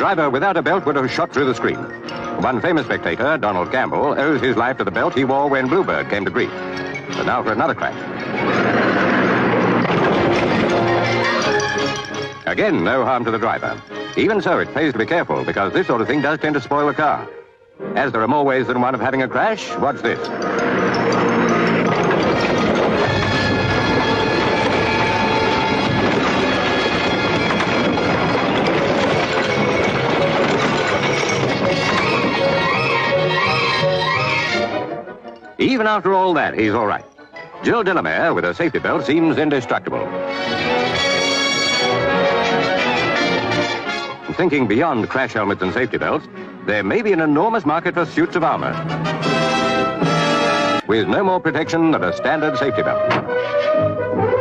driver without a belt would have shot through the screen. One famous spectator, Donald Campbell, owes his life to the belt he wore when Bluebird came to grief. But now for another crash. Again, no harm to the driver. Even so, it pays to be careful, because this sort of thing does tend to spoil a car. As there are more ways than one of having a crash, watch this. Even after all that, he's all right. Jill Delamere, with her safety belt, seems indestructible. Thinking beyond crash helmets and safety belts, there may be an enormous market for suits of armor, with no more protection than a standard safety belt.